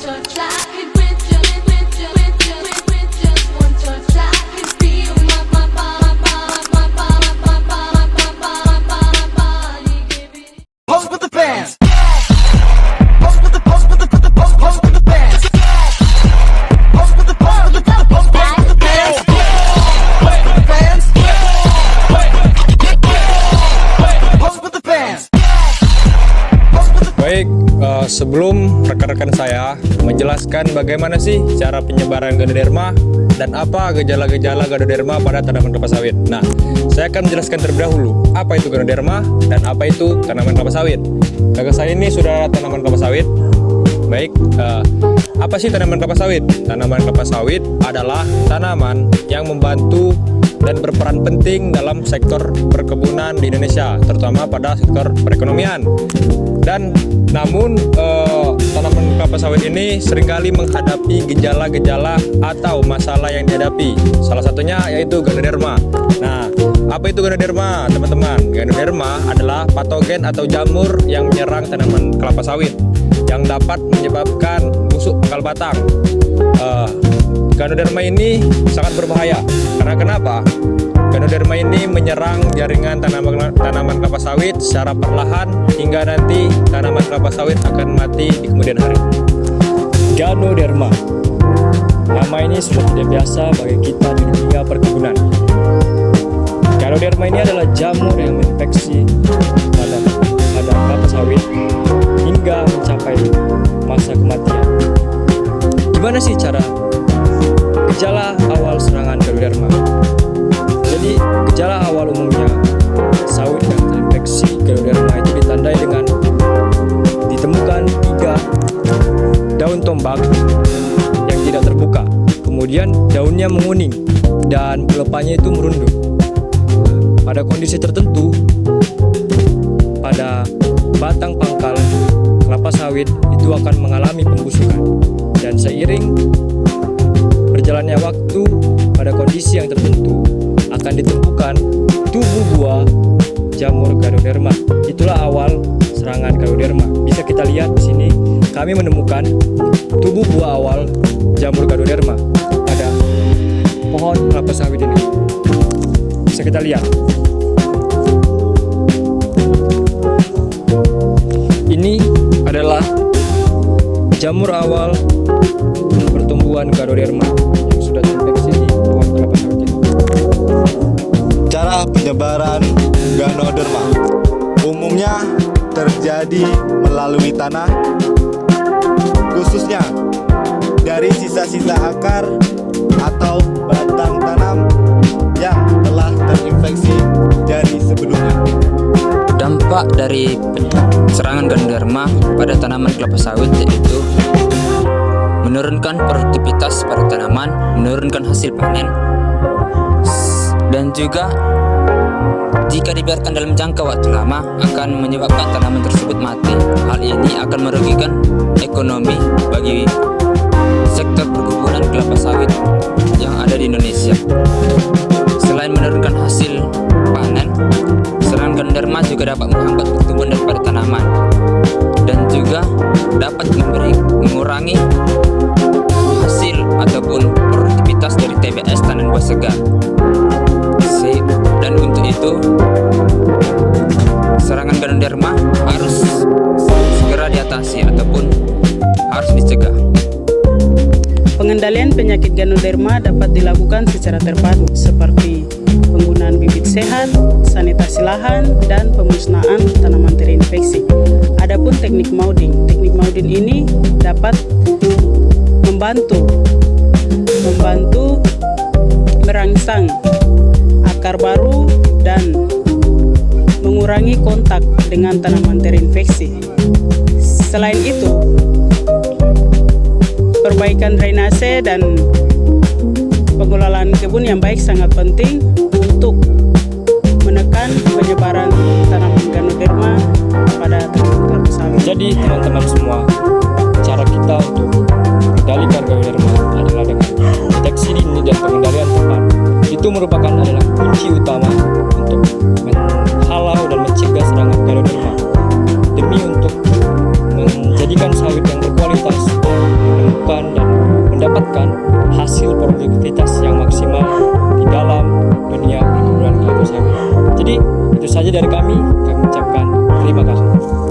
touch, I could with you, with you, with you, with just one touch, I could feel my body giving. Pose with the fans. Pose with the pose with the pose with the fans. Pose with the pose with the pose with the fans. Pose with the fans. Pose with the fans. Baik, sebelum rekan-rekan saya menjelaskan bagaimana sih cara penyebaran Ganoderma dan apa gejala-gejala Ganoderma pada tanaman kelapa sawit. Nah, saya akan menjelaskan terlebih dahulu apa itu Ganoderma dan apa itu tanaman kelapa sawit. Kakak saya ini sudah tanaman kelapa sawit. Baik, apa sih tanaman kelapa sawit? Tanaman kelapa sawit adalah tanaman yang membantu dan berperan penting dalam sektor perkebunan di Indonesia, terutama pada sektor perekonomian. Dan namun tanaman kelapa sawit ini seringkali menghadapi gejala-gejala atau masalah yang dihadapi. Salah satunya yaitu Ganoderma. Nah, apa itu Ganoderma, teman-teman? Ganoderma adalah patogen atau jamur yang menyerang tanaman kelapa sawit yang dapat menyebabkan busuk pangkal batang. Ganoderma ini sangat berbahaya. Karena kenapa? Ganoderma ini menyerang jaringan tanaman kelapa sawit secara perlahan hingga nanti tanaman kelapa sawit akan mati di kemudian hari. Ganoderma. Nama ini sudah tidak biasa bagi kita di dunia perkebunan. Ganoderma ini adalah jamur yang menginfeksi pada kelapa sawit hingga mencapai masa kematian. Gimana sih cara gejala awal serangan Ganoderma? Jadi gejala awal umumnya sawit yang terinfeksi Ganoderma itu ditandai dengan ditemukan 3 daun tombak yang tidak terbuka, kemudian daunnya menguning dan pelepahnya itu merunduk. Pada kondisi tertentu, pada batang pangkal kelapa sawit itu akan mengalami pembusukan, dan seiring berjalannya waktu pada kondisi yang tertentu akan ditemukan tubuh buah jamur Ganoderma. Itulah awal serangan Ganoderma. Bisa kita lihat di sini kami menemukan tubuh buah awal jamur Ganoderma pada pohon kelapa sawit ini. Bisa kita lihat. Ini adalah jamur awal pertumbuhan Ganoderma yang sudah terinfeksi di pohon kelapa sawit ini. Cara penyebaran Ganoderma umumnya terjadi melalui tanah, khususnya dari sisa-sisa akar atau batang tanam yang telah terinfeksi dari sebelumnya. Dampak dari serangan Ganoderma pada tanaman kelapa sawit yaitu menurunkan produktivitas pada tanaman, menurunkan hasil panen, dan juga jika dibiarkan dalam jangka waktu lama akan menyebabkan tanaman tersebut mati. Hal ini akan merugikan ekonomi bagi sektor perkebunan kelapa sawit yang ada di Indonesia. Selain menurunkan hasil panen, serangan Ganoderma juga dapat menghambat pertumbuhan daripada tanaman dan juga dapat mengurangi hasil ataupun produktivitas dari TBS tanam buah segar. Dan untuk itu serangan Ganoderma harus segera diatasi ataupun harus dicegah. Pengendalian penyakit Ganoderma dapat dilakukan secara terpadu seperti penggunaan bibit sehat, sanitasi lahan, dan pemusnahan tanaman terinfeksi. Adapun teknik mounding ini dapat membantu merangsang akar baru dan mengurangi kontak dengan tanaman terinfeksi. Selain itu, perbaikan drainase dan pengelolaan kebun yang baik sangat penting untuk menekan penyebaran tanaman Ganoderma pada tanaman kelapa sawit. Jadi teman-teman semua, cara kita untuk mengendalikan Ganoderma adalah dengan deteksi dini dan pengendalian tepat. Itu merupakan adalah kunci utama untuk menghalau dan mencegah serangan Ganoderma demi untuk menjadikan sawit yang berkualitas produktivitas yang maksimal di dalam dunia perkebunan kelapa sawit. Jadi itu saja dari kami ucapkan terima kasih.